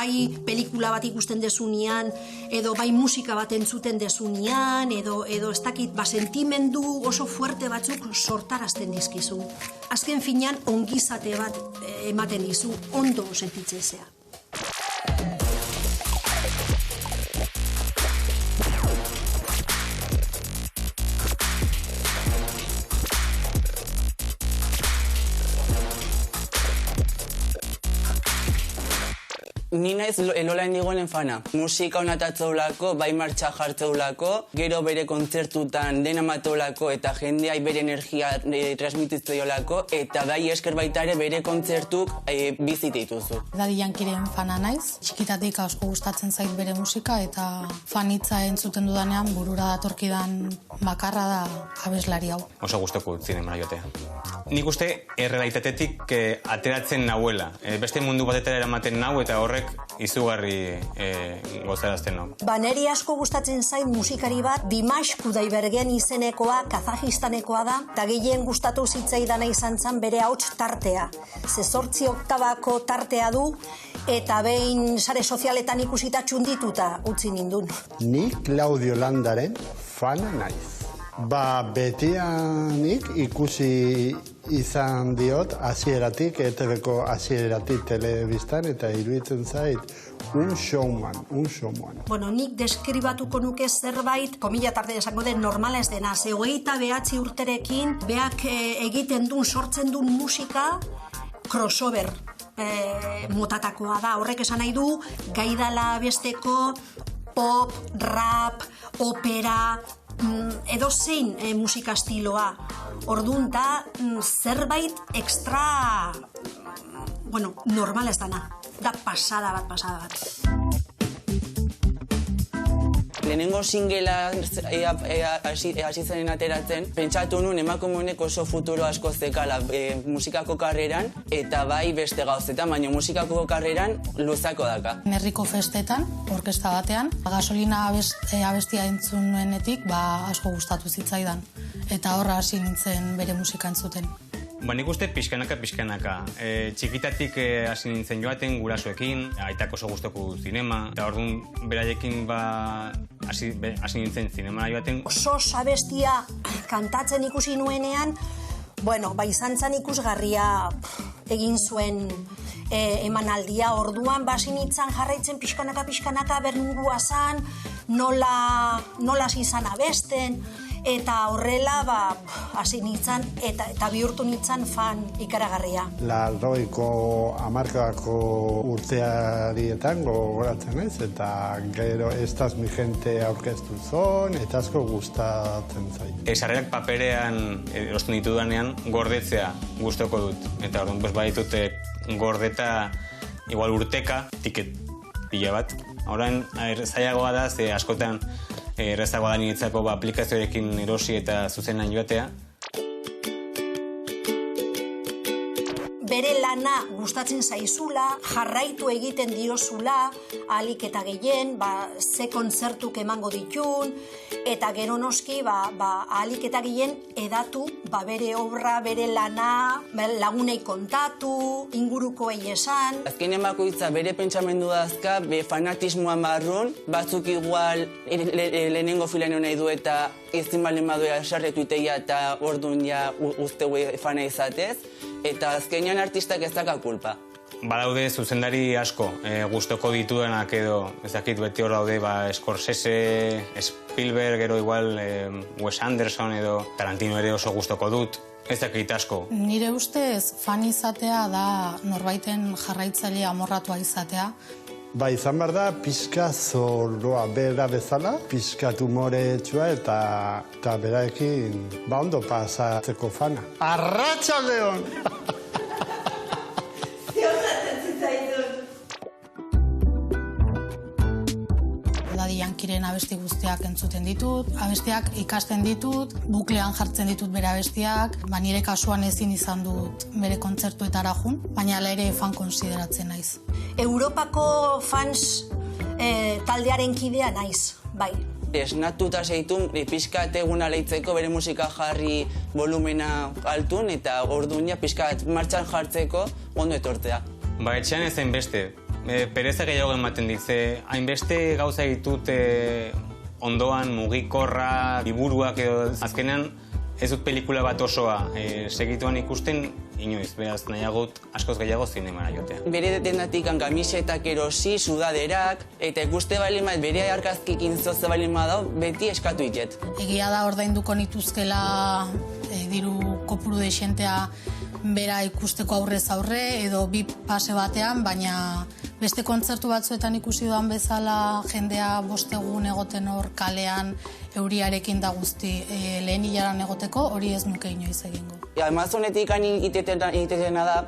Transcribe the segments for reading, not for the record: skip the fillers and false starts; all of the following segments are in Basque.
bai pelikula bat ikusten dezunean, edo bai musika bat entzuten dezunean, edo ez dakit, sentimendu oso fuerte batzuk sortarazten dizkizu. Azken finean ongizate bat ematen dizu, ondo sentitzen zea. Ni naiz Lola Indigoen fana. Musika onatatzolako, bai martxa jartzeulako, gero bere kontzertutan dena matolako eta jendeai bere energia transmititzeolako, eta bai esker baita ere bere kontzertuk bizitituzu. Daddy Yankiren fana naiz. Txikitatik asko gustatzen zait bere musika eta fanitza entzuten dudanean burura datorkidan bakarra da abeslari hau. Oso gustoko zinemara joatea. Nik uste errealitatetik ateratzen nauela. Beste mundu batetara eramaten nau eta horrek izugarri gozarazten nau. Neri asko gustatzen zait musikari bat, Dimash Kudaibergen izenekoa, Kazajistanekoa da, eta gehien gustatu zitzaidana izan zen bere ahots tartea. 8 oktabako tartea du, eta behin sare sozialetan ikusita txundituta utzi nindun. Ni Claudio Landaren fana naiz. Betianik ikusi izan diot hasieratik, ETV-ko hasieratik telebistan, eta iruditzen zait un showman. Nik deskribatuko nuke zerbait, komila tarte esango den normala ez dena, 29 urterekin, beak egiten duen, sortzen duen musika, crossover motatakoa da. Horrek esan nahi du, gaidala besteko pop, rap, opera, edo zein musika estiloa. Orduan da zerbait extra, normala ez dana. Da pasada bat. Lehenengo singela hasi zenen ateratzen, pentsatu nun emakume honek oso futuro asko zekala musikako karreran, eta bai beste gauzetan, baina musikako karreran luzako daka. Herriko festetan, orkesta batean, gasolina abestia entzun nuenetik, asko gustatu zitzaidan. Eta horra hasi nintzen bere musika entzuten. Nik uste pixkanaka. Txikitatik hasi nintzen joaten, gurasoekin, aitak oso gustoko zinema, eta orduan beraiekin hasi nintzen zinemara joaten. Oso abestia kantatzen ikusi nuenean, izan zen ikusgarria egin zuen emanaldia. Orduan hasi nintzen jarraitzen pixkanaka berningua zan, nola hasi izan abesten, eta horrela hasi nintzen eta bihurtu nintzen fan ikaragarria. Larroiko hamarkadako urtearietan gogoratzen naiz, eta gero Estaz mi gente aurkeztu zon, eta asko gustatzen zait. Sarrerak paperean erosten ditudanean gordetzea gustoko dut. Eta orduan baditut gordeta igual urteka, tiket pila bat. Orain zailagoa da, ze askotan errazagoa da niretzako aplikazioarekin erosi eta zuzenan joatea. Bere lana gustatzen zaizula, jarraitu egiten diozula, ahalik eta gehien, ze kontzertuk emango ditun, eta gero noski, ahalik eta gehien edatu, bere obra, bere lana, lagunei kontatu, ingurukoei esan. Azken bakoitza bere pentsamendu dazka, fanatismoa marrun, batzuk igual lehenengo filan nahi du eta ezin balen badoa sarretu iteia eta orduan uste fana izatez, eta azkenean artistak ez daka kulpa. Badaude zuzendari asko gustoko ditudanak edo, ez dakit beti hor daude Scorsese, Spielberg, gero igual Wes Anderson edo Tarantino ere oso gustoko dut. Ez dakit asko. Nire ustez fan izatea da norbaiten jarraitzailea amorratua izatea. Izan behar da, pixka zorroa bera bezala, pixka tumoretsua eta beraekin ondo pasatzeko fana. Arratsaldeon! Daddy Yankiren abesti guztiak entzuten ditut, abestiak ikasten ditut, buklean jartzen ditut bere abestiak, nire kasuan ezin izan dut bere kontzertuetara jun, baina ere fan konsideratzen naiz. Europako fans taldearen kidea naiz, bai. Esnatuta zeitun, pixkat egun aleitzeko bere musika jarri volumena altun, eta orduan pixkat martxan jartzeko ondo etortzea. Etxean ezen beste. pereza gehiago ematen dit, hainbeste gauza ditut ondoan, mugikorra, liburuak edo azkenean ez dut pelikula bat osoa segituan ikusten inoiz, beraz nahiagut askoz gehiago zinemara jotea. Bere dendatik kamisetak erosi, sudaderak, eta ikuste balin bat bere argazkikin zoze balin badau, beti eskatu itet. Egia da ordainduko nituzkela diru kopuru dexentea bera ikusteko aurrez aurre edo bi pase batean, baina beste kontzertu batzuetan ikusi duan bezala jendea 5 egun egoten hor kalean euriarekin da guzti lehen hilaran egoteko, hori ez nuke inoiz egingo. Amazonetik itetena da,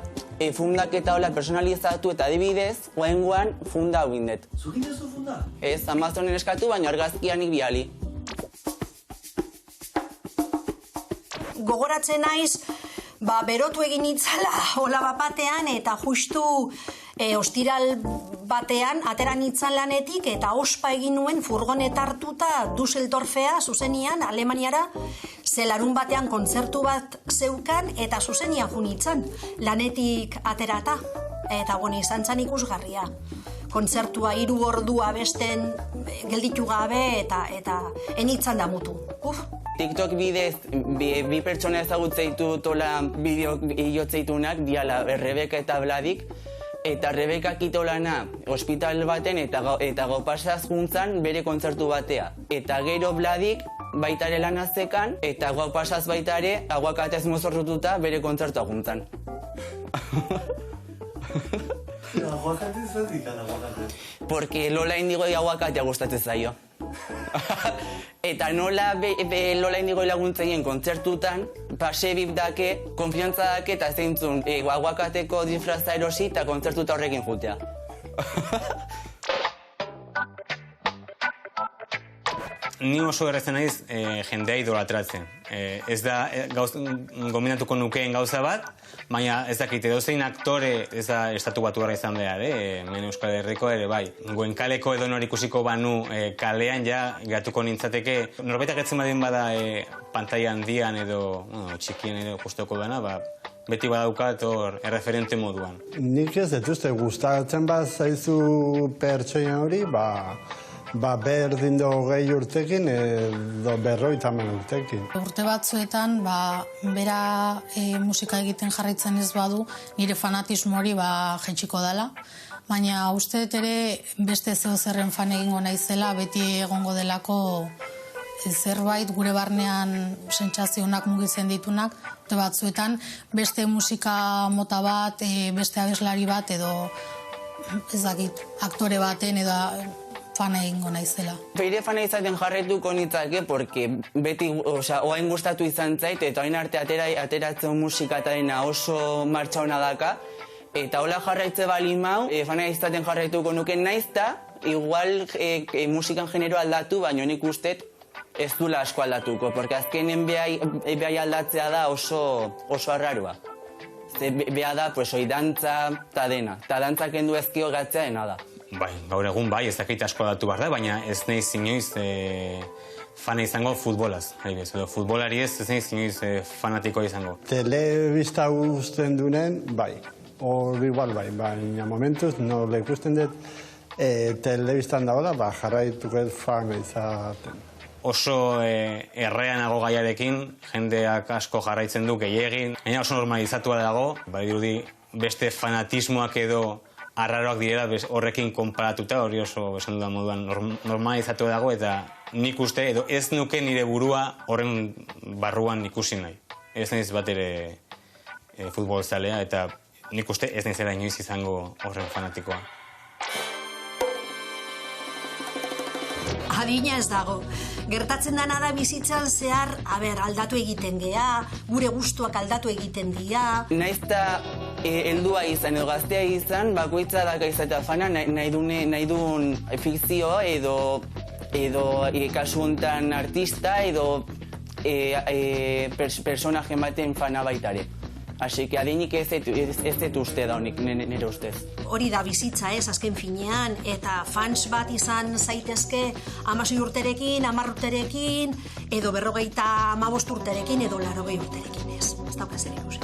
fundak eta hola personalizatu eta adibidez, goengoan funda hau gindet. Zugin duzu funda? Ez, Amazonen eskatu, baina argazkianik biali. Gogoratzen naiz, berotu egin itzala hola batean eta justu ostiral batean ateran itzan lanetik eta ospa egin nuen furgonet hartuta Düsseldorfea zuzenian Alemaniara zelarun batean kontzertu bat zeukan eta zuzenian junitzen lanetik aterata eta izan zen ikusgarria. Kontzertua 3 ordua besten gelditu gabe eta enitzan da mutu. TikTok bidez, bi pertsona ezagutzeitu tola bideo iotzeitunak, diala Rebeka eta Bladik, eta Rebeka kitolana ospital baten eta gaupasaz juntzan bere kontzertu batea. Eta gero Bladik baitare lanazekan eta gaupasaz baitare aguakatez mozorrututa bere kontzertua juntzan. Aguakate zertik aguakate? Porque Lola Indigo aguakatea gustatzen zaio. Eta nola Lola Indigo laguntzeien kontzertutan, pase bip dake, konfiantza dake eta zeintzun aguakateko disfraza erosi eta kontzertuta horrekin jutea. Ni oso errezen naiz jendea idolatratzen. Ez da gombinatuko nukeen gauza bat, baina ez dakit edozein aktore ez da estatu batuarra izan behar, hemen Euskal Herriko ere bai. Goenkaleko edo nor ikusiko banu kalean ja geratuko nintzateke. Norbaitak etzen badin bada pantaila handian edo txikien edo gustoko dena, beti badaukat hor erreferente moduan. Nik ez dut gustatzen bat zaizu pertsoina hori, berdin 20 urtekin edo 50 urtekin. Urte batzuetan, bera musika egiten jarraitzen ez badu, nire fanatismo hori jaitsiko dela. Baina uste dut ere beste zeo zerren fan egingo naizela, beti egongo delako zerbait gure barnean sentsazionak mugitzen ditunak. Urte batzuetan, beste musika mota bat, beste abeslari bat edo ezakit, aktore baten edo fana egingo naizela. Beire fana izaten jarretuko nitzake, porque beti, oain gustatu izan zait, eta oain arte ateratzen musika eta dena oso martxa hona daka, eta hola jarraitze bali mau, fana izaten jarretuko nuke naizta, igual musikan genero aldatu, baina nik ustet ez dula asko aldatuko, porque azkenen behai aldatzea da oso arrarua. Beha da, oi dantza eta dena, eta dantza kendu ezkio gatzea dena da. Bai, gaur egun bai, ez dakit asko datu behar da, baina ez nahiz inoiz fana izango futbolaz. Edo futbolari ez nahiz inoiz fanatikoa izango. Telebista gusten dunen, bai. Hor igual bai, baina momentuz nola ikusten dut telebistan dagoela, jarraituko ez fana izaten. Oso erreanago gaiarekin, jendeak asko jarraitzen du gehiegin. Baina oso normalizatua dago, bai dirudi beste fanatismoak edo arraroak direla horrekin konparatuta, hori oso esan dudan moduan normalizatu dago eta nik uste edo ez nuke nire burua horren barruan ikusi nahi. Ez naiz bat ere futbolzalea eta nik uste ez naizela inoiz izango horren fanatikoa. Adina ez dago. Gertatzen dena da bizitzan zehar, aldatu egiten gea, gure gustuak aldatu egiten dira. Naizta heldua izan edo gaztea izan, bakoitza daka izatea fana, nahi duen fikzio edo kasu honetan artista edo personaje baten fana baitare. Así que adinik ez dut uste da honik nire ustez. Hori da bizitza ez, azken finean, eta fans bat izan zaitezke 16 urterekin, 10 urterekin, edo 55 urterekin, edo 80 urterekin ez. Ez dauka zer ikusi.